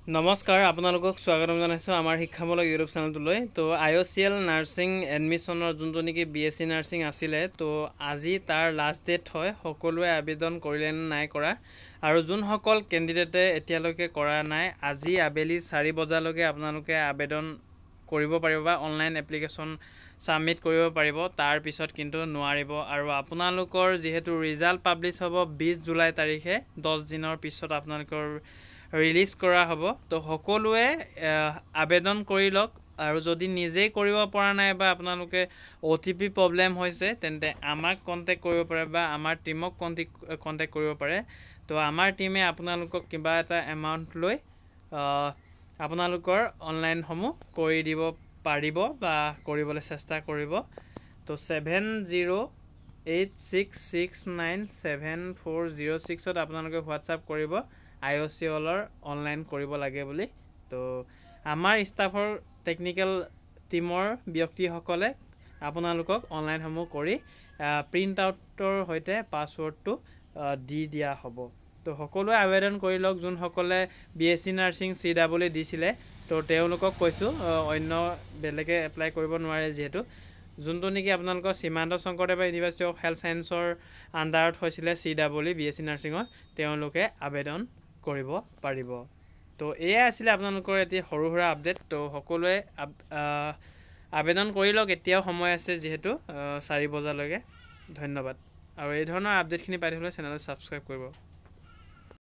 নমস্কাৰ আপোনালোকক স্বাগতম জনাইছোঁ আমাৰ শিক্ষামূলক ইউটিউব চেনেলটোলৈ। তো IOCL নাৰ্ছিং এডমিশ্যনৰ যোনটো নেকি BSc নাৰ্ছিং আছিলে, তো আজি তাৰ লাষ্ট ডেট হয়। সকলোৱে আবেদন কৰিলে নাই কৰা, আৰু যোনসকল কেণ্ডিডেটে এতিয়ালৈকে কৰা নাই, আজি আবেলি 4 বজালৈকে আপোনালোকে আবেদন কৰিব পাৰিব বা অনলাইন এপ্লিকেশ্যন ছাবমিট কৰিব পাৰিব। তাৰ পিছত কিন্তু নোৱাৰিব। আৰু আপোনালোকৰ যিহেতু ৰিজাল্ট পাব্লিছ হ'ব 20 জুলাই তাৰিখে, 10 দিনৰ পিছত আপোনালোকৰ ৰিলিজ কৰা হ'ব। তো সকলোৱে আবেদন কৰি লওক, আৰু যদি নিজেই কৰিব পৰা নাই বা আপোনালোকে OTP প্ৰব্লেম হৈছে, তেন্তে আমাক কণ্টেক্ট কৰিব পাৰে বা আমাৰ টিমক কণ্টেক্ট কৰিব পাৰে। তো আমাৰ টিমে আপোনালোকক কিবা এটা এমাউণ্ট লৈ আপোনালোকৰ অনলাইনসমূহ কৰি দিব পাৰিব বা কৰিবলৈ চেষ্টা কৰিব। তো 7086697406 আপোনালোকে হোৱাটছআপ কৰিব IOCLৰ অনলাইন কৰিব লাগে বুলি। তো আমাৰ ষ্টাফৰ টেকনিকেল টিমৰ ব্যক্তিসকলে আপোনালোকক অনলাইনসমূহ কৰি প্ৰিণ্ট আউটৰ সৈতে পাছৱৰ্ডটো দি দিয়া হ'ব। তো সকলোৱে আবেদন কৰি লওক। যোনসকলে BSc নাৰ্ছিং CW দিছিলে, তো তেওঁলোকক কৈছোঁ অন্য বেলেগে এপ্লাই কৰিব নোৱাৰে, যিহেতু যোনটো নেকি আপোনালোকৰ Srimanta Sankardev university of health ছায়েন্সৰ আণ্ডাৰত হৈছিলে CW BSc নাৰ্ছিঙৰ, তেওঁলোকে আবেদন কৰিব পাৰিব। তো এয়াই আছিলে আপোনালোকৰ এটি সৰু সুৰা আপডেট। তো সকলোৱে আবেদন কৰি লওক, এতিয়াও সময় আছে যিহেতু 4 বজালৈকে। ধন্যবাদ। আৰু এই ধৰণৰ আপডেটখিনি পাই থাকিবলৈ চেনেলটো ছাবস্ক্ৰাইব কৰিব।